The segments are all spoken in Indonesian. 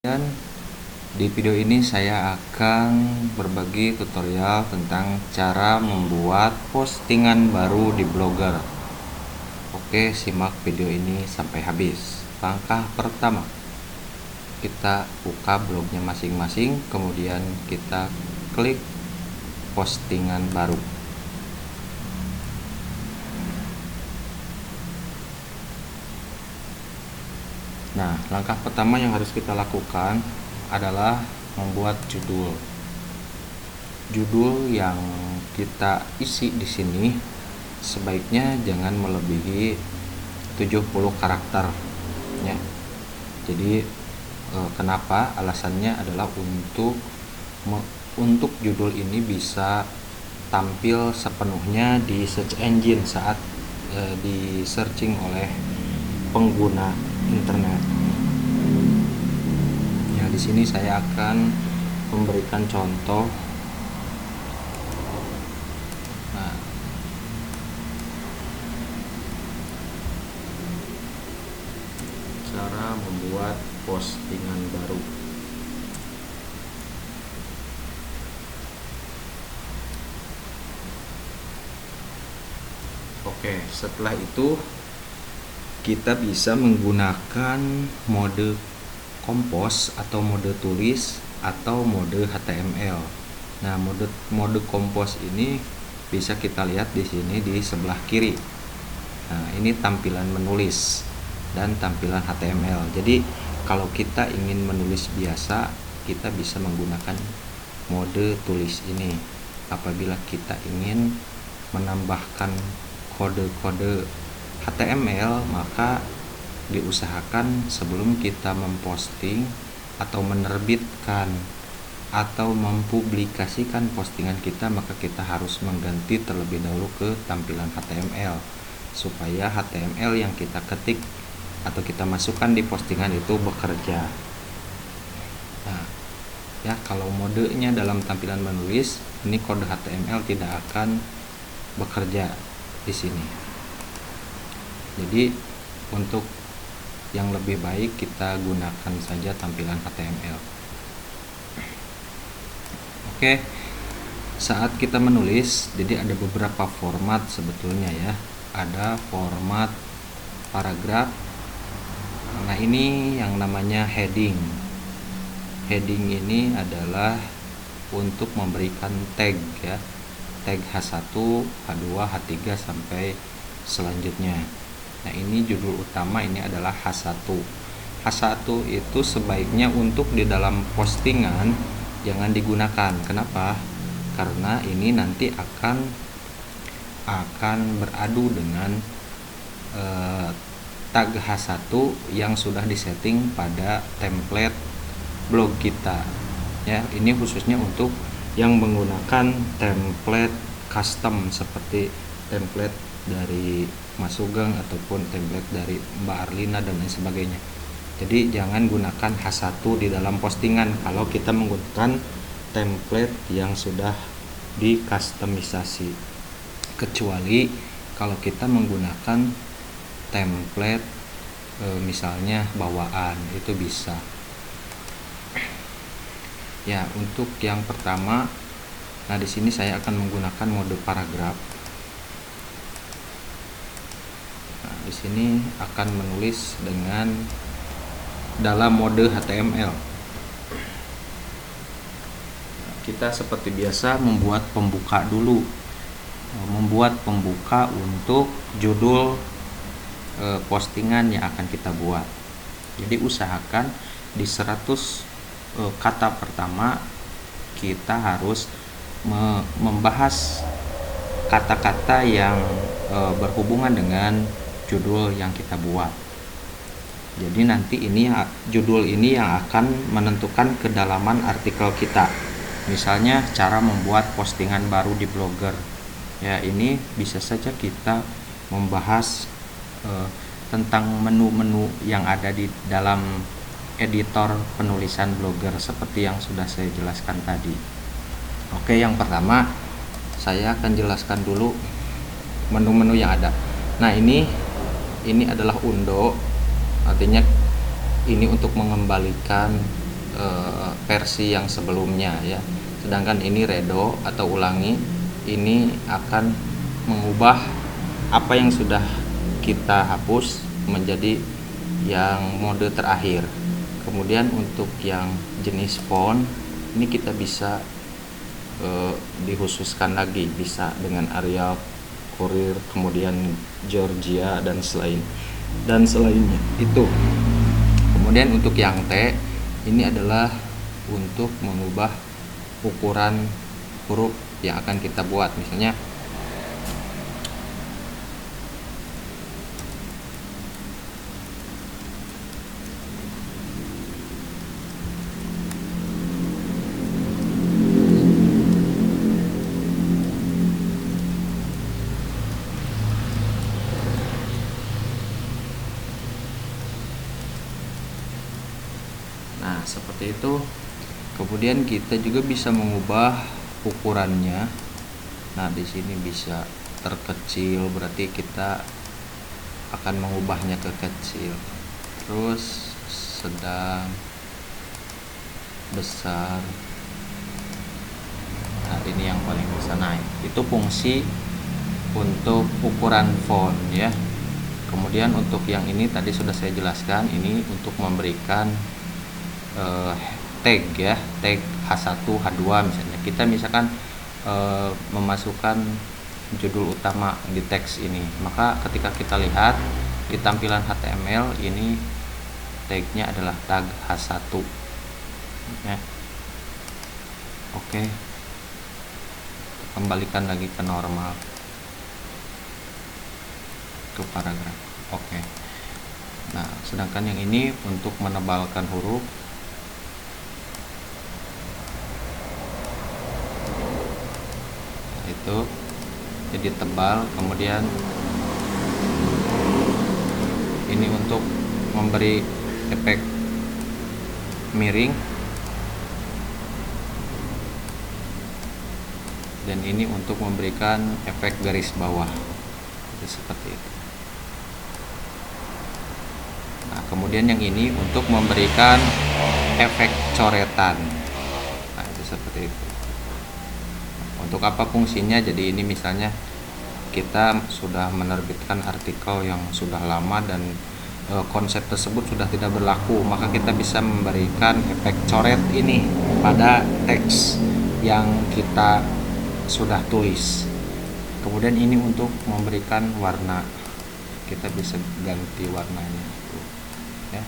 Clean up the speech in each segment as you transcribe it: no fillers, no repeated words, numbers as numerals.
Dan di video ini saya akan berbagi tutorial tentang cara membuat postingan baru di Blogger. Oke, simak video ini sampai habis. Langkah pertama, kita buka blognya masing-masing, kemudian kita klik postingan baru. Nah, langkah pertama yang harus kita lakukan adalah membuat judul. Judul yang kita isi di sini sebaiknya jangan melebihi 70 karakter ya. Jadi kenapa? Alasannya adalah untuk judul ini bisa tampil sepenuhnya di search engine saat di searching oleh pengguna internet. Ya, di sini saya akan memberikan contoh. Nah, cara membuat postingan baru. Oke, setelah itu kita bisa menggunakan mode kompos atau mode tulis atau mode HTML. Nah, mode kompos ini bisa kita lihat di sini di sebelah kiri. Nah, ini tampilan menulis dan tampilan HTML. Jadi, kalau kita ingin menulis biasa, kita bisa menggunakan mode tulis ini. Apabila kita ingin menambahkan kode-kode HTML, maka diusahakan sebelum kita memposting atau menerbitkan atau mempublikasikan postingan kita, maka kita harus mengganti terlebih dahulu ke tampilan HTML supaya HTML yang kita ketik atau kita masukkan di postingan itu bekerja. Nah, ya, kalau modenya dalam tampilan menulis, ini kode HTML tidak akan bekerja di sini. Jadi untuk yang lebih baik kita gunakan saja tampilan HTML. Oke, saat kita menulis, jadi ada beberapa format sebetulnya ya. Ada format paragraf. Nah, ini yang namanya heading. Heading ini adalah untuk memberikan tag ya. Tag H1, H2, H3 sampai selanjutnya. Nah, ini judul utama, ini adalah H1. H1 itu sebaiknya untuk di dalam postingan jangan digunakan. Kenapa? Karena ini nanti akan beradu dengan tag H1 yang sudah disetting pada template blog kita. Ya, ini khususnya untuk yang menggunakan template custom seperti template dari Mas Sugeng ataupun template dari Mbak Arlina dan lain sebagainya. Jadi jangan gunakan H1 di dalam postingan kalau kita menggunakan template yang sudah dikustomisasi. Kecuali kalau kita menggunakan template misalnya bawaan, itu bisa. Ya, untuk yang pertama, nah di sini saya akan menggunakan mode paragraf. Di sini akan menulis dengan dalam mode HTML. Kita seperti biasa membuat pembuka dulu. Membuat pembuka untuk judul postingan yang akan kita buat. Jadi usahakan di 100 kata pertama kita harus membahas kata-kata yang berhubungan dengan judul yang kita buat. Jadi nanti ini judul ini yang akan menentukan kedalaman artikel kita. Misalnya cara membuat postingan baru di Blogger. Ya, ini bisa saja kita membahas tentang menu-menu yang ada di dalam editor penulisan Blogger seperti yang sudah saya jelaskan tadi. Oke, yang pertama saya akan jelaskan dulu menu-menu yang ada. Nah, ini adalah undo, artinya ini untuk mengembalikan versi yang sebelumnya ya. Sedangkan ini redo atau ulangi, ini akan mengubah apa yang sudah kita hapus menjadi yang mode terakhir. Kemudian untuk yang jenis font ini kita bisa dikhususkan lagi, bisa dengan Arial, Courier, kemudian Georgia dan selainnya itu. Kemudian untuk yang T ini adalah untuk mengubah ukuran huruf yang akan kita buat. Misalnya seperti itu. Kemudian kita juga bisa mengubah ukurannya. Nah, di sini bisa terkecil, berarti kita akan mengubahnya ke kecil. Terus sedang, besar. Nah, ini yang paling bisa naik. Itu fungsi untuk ukuran font ya. Kemudian untuk yang ini tadi sudah saya jelaskan, ini untuk memberikan tag ya, tag H1, H2 misalnya. Kita misalkan memasukkan judul utama di teks ini, maka ketika kita lihat di tampilan HTML ini tagnya adalah tag H1 ya. Oke, kembalikan lagi ke normal, ke paragraf. Oke. Nah, sedangkan yang ini untuk menebalkan huruf, itu jadi tebal. Kemudian ini untuk memberi efek miring, dan ini untuk memberikan efek garis bawah, itu seperti itu. Nah, kemudian yang ini untuk memberikan efek coretan. Nah, itu seperti itu. Untuk apa fungsinya? Jadi ini misalnya kita sudah menerbitkan artikel yang sudah lama dan konsep tersebut sudah tidak berlaku, maka kita bisa memberikan efek coret ini pada teks yang kita sudah tulis. Kemudian ini untuk memberikan warna, kita bisa ganti warnanya ya.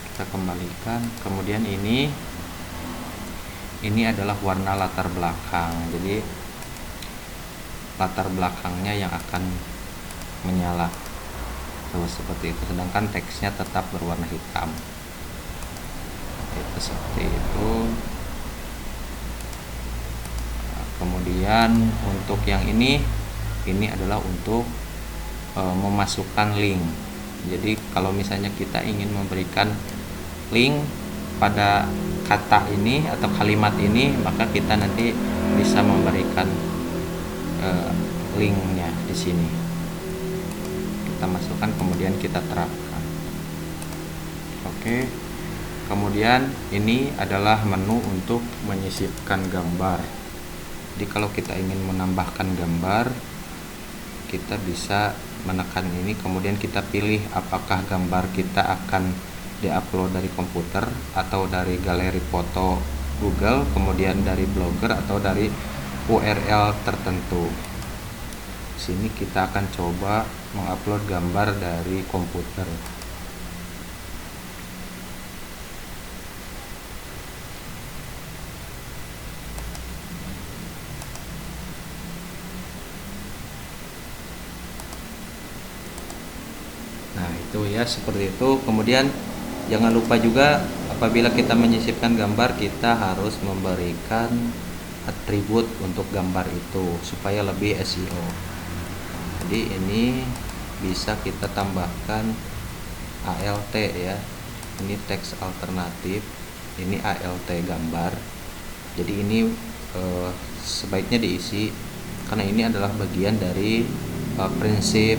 Kita kembalikan. Kemudian ini adalah warna latar belakang, jadi latar belakangnya yang akan menyala seperti itu, sedangkan teksnya tetap berwarna hitam. Itu seperti itu. Nah, kemudian untuk yang ini adalah untuk memasukkan link. Jadi kalau misalnya kita ingin memberikan link pada kata ini atau kalimat ini, maka kita nanti bisa memberikan linknya di sini. Kita masukkan, kemudian kita terapkan. Oke. Kemudian ini adalah menu untuk menyisipkan gambar. Jadi kalau kita ingin menambahkan gambar, kita bisa menekan ini, kemudian kita pilih apakah gambar kita akan diupload dari komputer atau dari galeri foto Google, kemudian dari Blogger atau dari URL tertentu. Sini kita akan coba mengupload gambar dari komputer. Nah, itu ya, seperti itu. Kemudian jangan lupa juga apabila kita menyisipkan gambar, kita harus memberikan atribut untuk gambar itu supaya lebih SEO. Jadi ini bisa kita tambahkan ALT ya. Ini teks alternatif, ini ALT gambar. Jadi ini sebaiknya diisi karena ini adalah bagian dari prinsip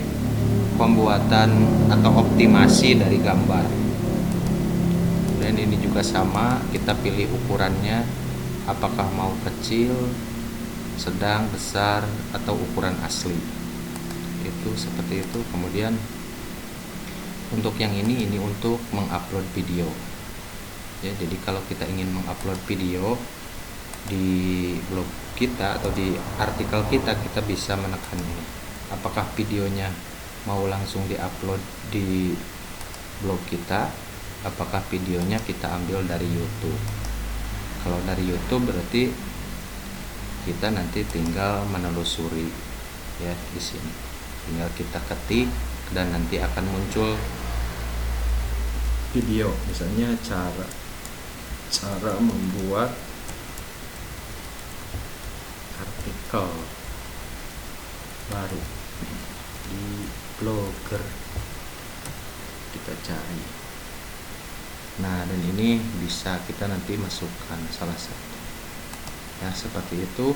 pembuatan atau optimasi dari gambar. Kemudian ini juga sama, kita pilih ukurannya, apakah mau kecil, sedang, besar, atau ukuran asli. Itu seperti itu. Kemudian untuk yang ini untuk mengupload video ya. Jadi kalau kita ingin mengupload video di blog kita atau di artikel kita bisa menekan ini. Apakah videonya mau langsung diupload di blog kita, apakah videonya kita ambil dari YouTube. Kalau dari YouTube berarti kita nanti tinggal menelusuri ya di sini. Tinggal kita ketik dan nanti akan muncul video, misalnya cara membuat artikel baru di Blogger, kita cari. Nah, dan ini bisa kita nanti masukkan salah satu ya, seperti itu.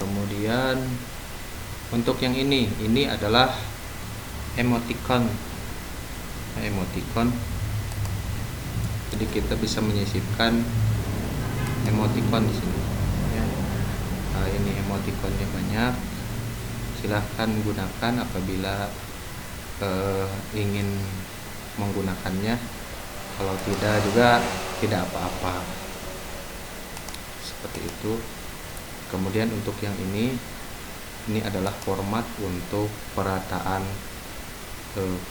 Kemudian untuk yang ini adalah emoticon. Jadi kita bisa menyisipkan emoticon di sini ya. Nah, ini emoticonnya banyak, silahkan gunakan apabila ingin menggunakannya. Kalau tidak juga tidak apa-apa, seperti itu. Kemudian untuk yang ini adalah format untuk perataan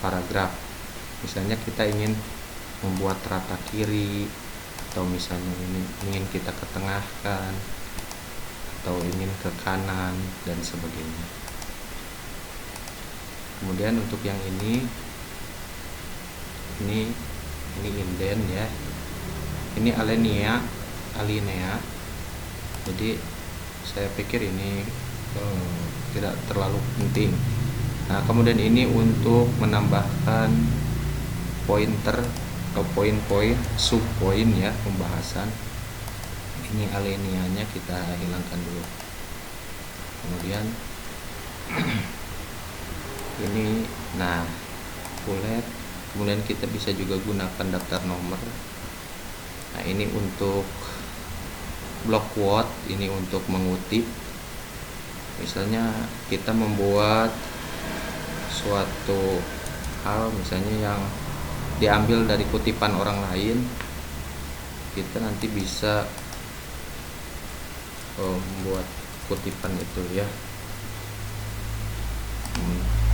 paragraf. Misalnya kita ingin membuat rata kiri, atau misalnya ini ingin kita ketengahkan, atau ingin ke kanan dan sebagainya. Kemudian untuk yang ini indent ya. Ini alinea. Jadi saya pikir ini tidak terlalu penting. Nah, kemudian ini untuk menambahkan pointer atau poin-poin, subpoin ya, pembahasan. Ini alineanya kita hilangkan dulu. Kemudian ini bullet. Kemudian kita bisa juga gunakan daftar nomor. Nah, ini untuk block quote, ini untuk mengutip. Misalnya kita membuat suatu hal misalnya yang diambil dari kutipan orang lain, kita nanti bisa membuat kutipan itu ya,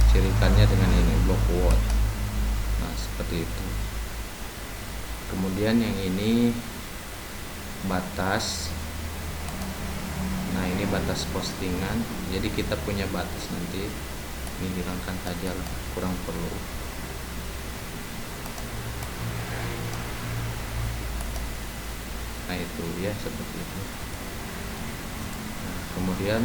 cirikannya dengan ini block quote. Nah, seperti itu. Kemudian yang ini batas. Nah, ini batas postingan. Jadi kita punya batas, nanti ini hilangkan saja lah, kurang perlu. Nah, itu ya, seperti itu. Nah, kemudian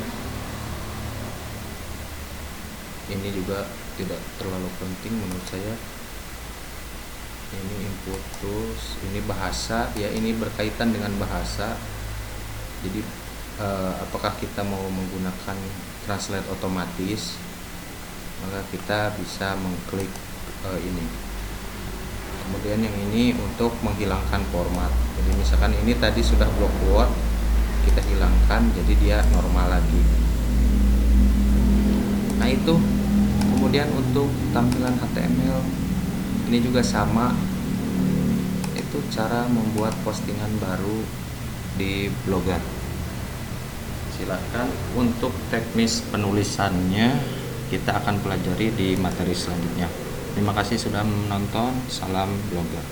ini juga tidak terlalu penting menurut saya. Ini input tools, ini bahasa ya, ini berkaitan dengan bahasa. Jadi apakah kita mau menggunakan translate otomatis, maka kita bisa mengklik ini. Kemudian yang ini untuk menghilangkan format. Jadi misalkan ini tadi sudah block quote, kita hilangkan, jadi dia normal lagi. Nah, itu. Kemudian untuk tampilan HTML ini juga sama. Itu cara membuat postingan baru di Blogger. Silakan. Untuk teknis penulisannya kita akan pelajari di materi selanjutnya. Terima kasih sudah menonton. Salam Blogger.